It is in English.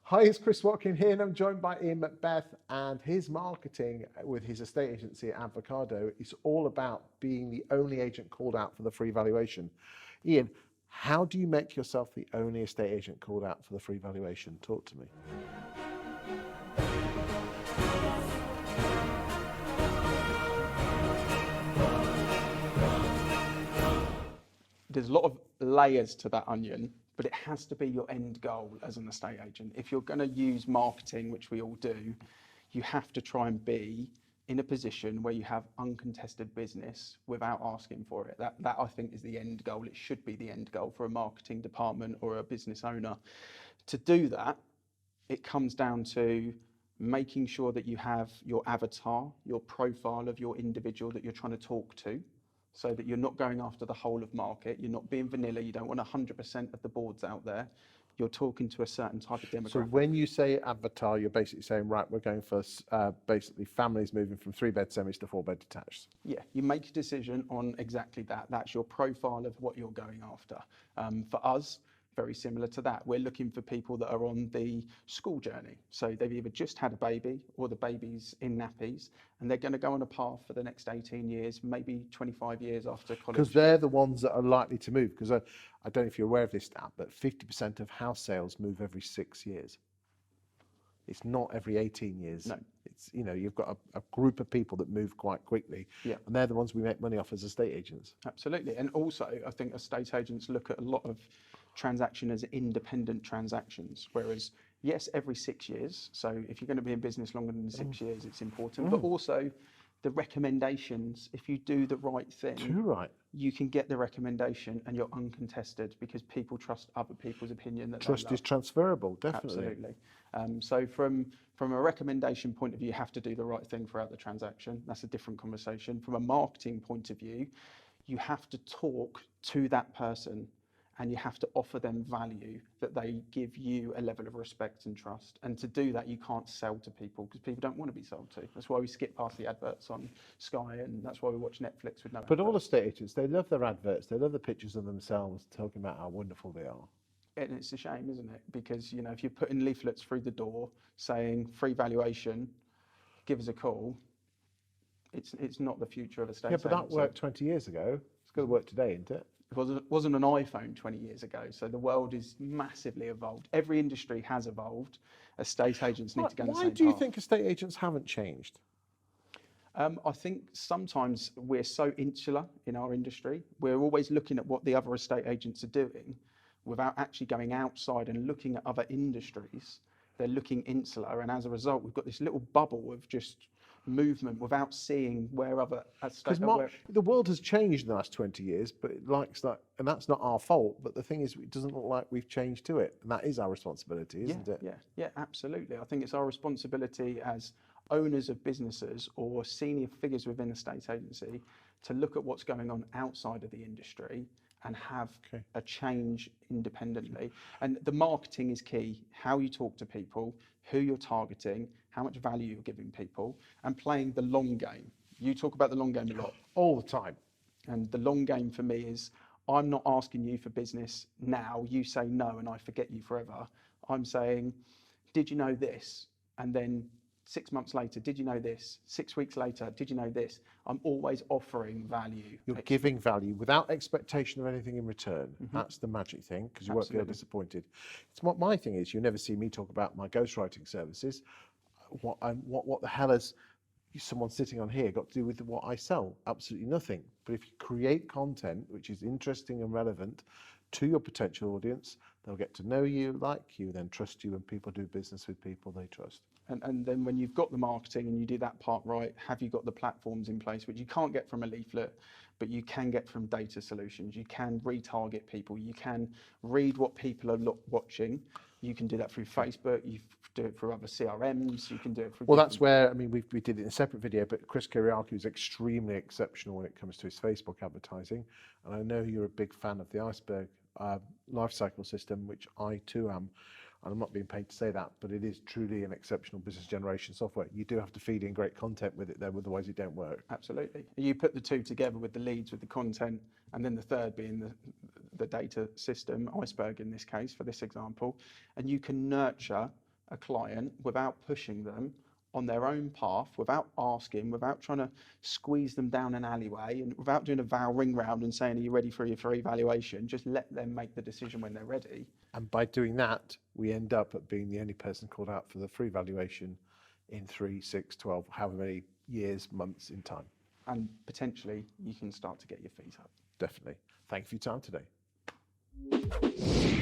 Hi, it's Chris Watkin here, and I'm joined by Ian Macbeth, and his marketing with his estate agency Avocado is all about being the only agent called out for the free valuation. Ian, how do you make yourself the only estate agent called out for the free valuation? Talk to me. There's a lot of layers to that onion, but it has to be your end goal as an estate agent. If you're going to use marketing, which we all do, you have to try and be in a position where you have uncontested business without asking for it. That I think is the end goal. It should be the end goal for a marketing department or a business owner. To do that, it comes down to making sure that you have your avatar, your profile of your individual that you're trying to talk to, so that you're not going after the whole of market. You're not being vanilla. You don't want 100% of the boards out there. You're talking to a certain type of demographic. So when you say avatar, you're basically saying, right, we're going for basically families moving from 3-bed semis to 4-bed detached. Yeah, you make a decision on exactly that. That's your profile of what you're going after. For us, very similar to that. We're looking for people that are on the school journey. So they've either just had a baby or the baby's in nappies, and they're going to go on a path for the next 18 years, maybe 25 years after college. Because they're the ones that are likely to move. Because I don't know if you're aware of this stat, but 50% of house sales move every 6 years. It's not every 18 years. No. It's, you know, you've got a group of people that move quite quickly, and they're the ones we make money off as estate agents. Absolutely. And also, I think estate agents look at a lot of transaction as independent transactions, whereas yes, every 6 years. So if you're going to be in business longer than 6 years, it's important. But also the recommendations, if you do the right thing, Too right. you can get the recommendation and you're uncontested because people trust other people's opinion. That Trust is transferable, definitely. Absolutely. So from a recommendation point of view, you have to do the right thing throughout the transaction. That's a different conversation. From a marketing point of view, you have to talk to that person and you have to offer them value that they give you a level of respect and trust. And to do that, you can't sell to people because people don't want to be sold to. That's why we skip past the adverts on Sky, and that's why we watch Netflix with no But adverts. all estate agents, they love their adverts. They love the pictures of themselves talking about how wonderful they are. And it's a shame, isn't it? Because, you know, if you're putting leaflets through the door saying free valuation, give us a call, it's not the future of estate Yeah, but that worked 20 years ago. It's going to work today, isn't it? It wasn't an iPhone 20 years ago, so the world is massively evolved. Every industry has evolved. Estate agents need to go the same path. Why do you think estate agents haven't changed? I think sometimes we're so insular in our industry. We're always looking at what the other estate agents are doing without actually going outside and looking at other industries. They're looking insular, and as a result, we've got this little bubble of just movement without seeing where other Because the world has changed in the last 20 years, but it likes that, and that's not our fault. But the thing is, it doesn't look like we've changed to it, and that is our responsibility, isn't it? Yeah, absolutely. I think it's our responsibility as owners of businesses or senior figures within a estate agency to look at what's going on outside of the industry and have a change independently. And the marketing is key. How you talk to people, who you're targeting, how much value you're giving people, and playing the long game. You talk about the long game a lot. All the time. And the long game for me is, I'm not asking you for business now. You say no and I forget you forever. I'm saying, did you know this? And then 6 months later, did you know this? 6 weeks later, did you know this? I'm always offering value. You're giving value without expectation of anything in return. That's the magic thing, because you won't feel disappointed. It's what my thing is. You never see me talk about my ghostwriting services. What the hell has someone sitting on here got to do with what I sell? Absolutely nothing. But if you create content which is interesting and relevant to your potential audience, they'll get to know you, like you, then trust you, and people do business with people they trust. And then when you've got the marketing and you do that part right, have you got the platforms in place, which you can't get from a leaflet, but you can get from data solutions. You can retarget people. You can read what people are watching. You can do that through Facebook. You do it through other CRMs. You can do it through... Well, that's where, I mean, we did it in a separate video, but Chris Kiriakou is extremely exceptional when it comes to his Facebook advertising. And I know you're a big fan of the Iceberg lifecycle system, which I too am. And I'm not being paid to say that, but it is truly an exceptional business generation software. You do have to feed in great content with it, though, otherwise it don't work. Absolutely. You put the two together with the leads, with the content, and then the third being the data system, Iceberg in this case, for this example, and you can nurture a client without pushing them on their own path, without asking, without trying to squeeze them down an alleyway, and without doing a Val ring round and saying, are you ready for your free valuation? Just let them make the decision when they're ready. And by doing that, we end up at being the only person called out for the free valuation in 3, 6, 12, however many years, months in time. And potentially you can start to get your fees up. Definitely. Thank you for your time today.